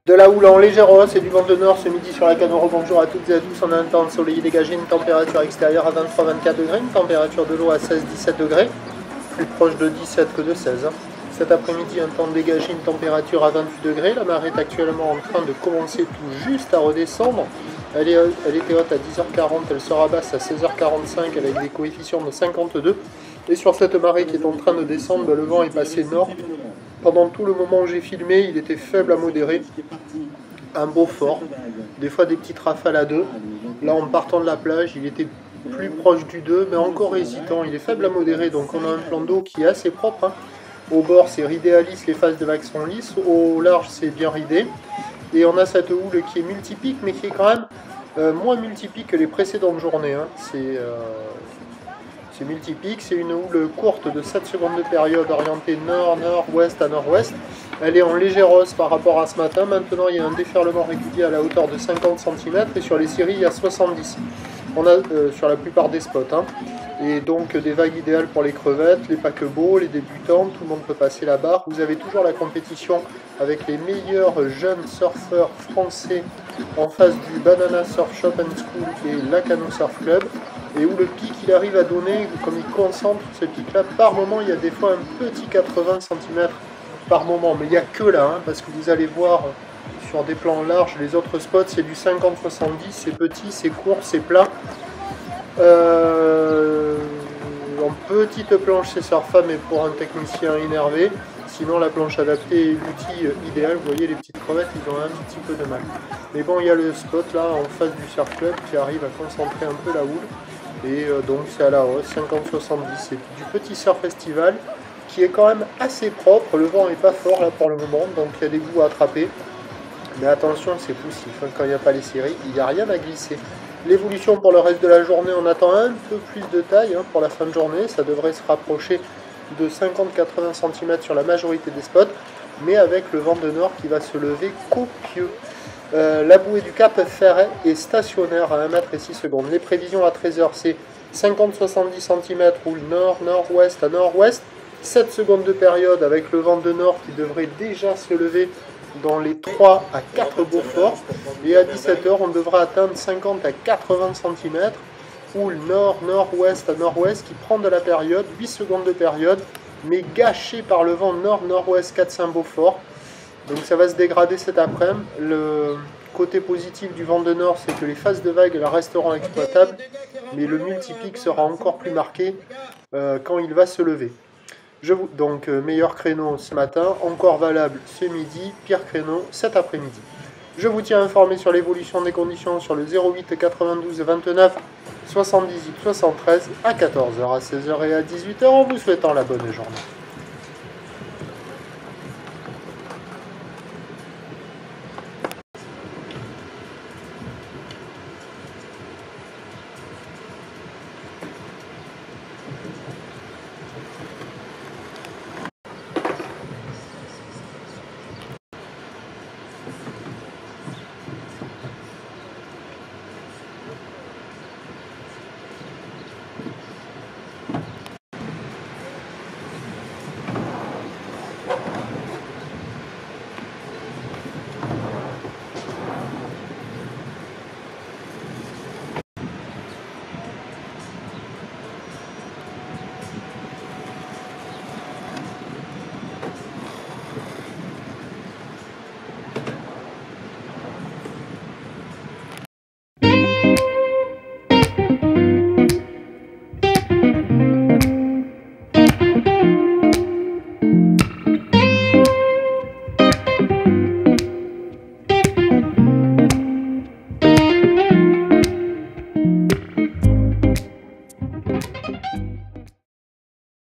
De la houle en légère hausse et du vent de nord ce midi sur la Canoro. Bonjour à toutes et à tous. On a un temps ensoleillé dégagé, une température extérieure à 23-24 degrés, une température de l'eau à 16-17 degrés, plus proche de 17 que de 16. Cet après-midi, un temps dégagé, une température à 28 degrés. La marée est actuellement en train de commencer tout juste à redescendre. Elle était haute à 10h40, elle sera basse à 16h45 avec des coefficients de 52. Et sur cette marée qui est en train de descendre, le vent est passé nord. Pendant tout le moment où j'ai filmé, il était faible à modéré, un beau fort, des fois des petites rafales à 2. Là, en partant de la plage, il était plus proche du 2, mais encore hésitant. Il est faible à modéré, donc on a un plan d'eau qui est assez propre. Hein. Au bord, c'est ridé à lisse, les faces de vagues sont lisses. Au large, c'est bien ridé. Et on a cette houle qui est multipique, mais qui est quand même moins multipique que les précédentes journées. Hein. C'est multipique, c'est une houle courte de 7 secondes de période orientée nord, nord-ouest à nord-ouest. Elle est en légère hausse par rapport à ce matin. Maintenant, il y a un déferlement régulier à la hauteur de 50 cm et sur les scieries, il y a 70. On a sur la plupart des spots. Hein. Et donc des vagues idéales pour les crevettes, les paquebots, les débutants, tout le monde peut passer la barre. Vous avez toujours la compétition avec les meilleurs jeunes surfeurs français en face du Banana Surf Shop and School et Lacanau Surf Club. Et où le pic il arrive à donner, comme il concentre ce pic là, par moment il y a des fois un petit 80 cm par moment, mais il n'y a que là, hein, parce que vous allez voir sur des plans larges, les autres spots c'est du 50-70, c'est petit, c'est court, c'est plat. En petite planche c'est surfable, mais pour un technicien énervé. Sinon la planche adaptée est l'outil idéal. Vous voyez les petites crevettes, ils ont un petit peu de mal. Mais bon, il y a le spot là en face du surf club qui arrive à concentrer un peu la houle. Et donc c'est à la hausse, 50-70. C'est du petit surf festival qui est quand même assez propre. Le vent n'est pas fort là pour le moment, donc il y a des bouts à attraper. Mais attention, c'est poussif. Hein. Quand il n'y a pas les séries, il n'y a rien à glisser. L'évolution pour le reste de la journée, on attend un peu plus de taille hein, pour la fin de journée. Ça devrait se rapprocher de 50-80 cm sur la majorité des spots, mais avec le vent de nord qui va se lever copieux. La bouée du Cap Ferret est stationnaire à 1 m et 6 secondes. Les prévisions à 13h, c'est 50-70 cm, roule nord-nord-ouest à nord-ouest. 7 secondes de période avec le vent de nord qui devrait déjà se lever dans les 3 à 4 Beaufort. Et à 17h, on devra atteindre 50 à 80 cm. Houle nord-nord-ouest à nord-ouest qui prend de la période, 8 secondes de période, mais gâché par le vent nord-nord-ouest 4-5 Beaufort. Donc ça va se dégrader cet après-midi. Le côté positif du vent de nord, c'est que les faces de vagues elles resteront exploitables, mais le multipic sera encore plus marqué quand il va se lever. Donc meilleur créneau ce matin, encore valable ce midi, pire créneau cet après-midi. Je vous tiens informé sur l'évolution des conditions sur le 08 92 29 78 73 à 14h, à 16h et à 18h en vous souhaitant la bonne journée.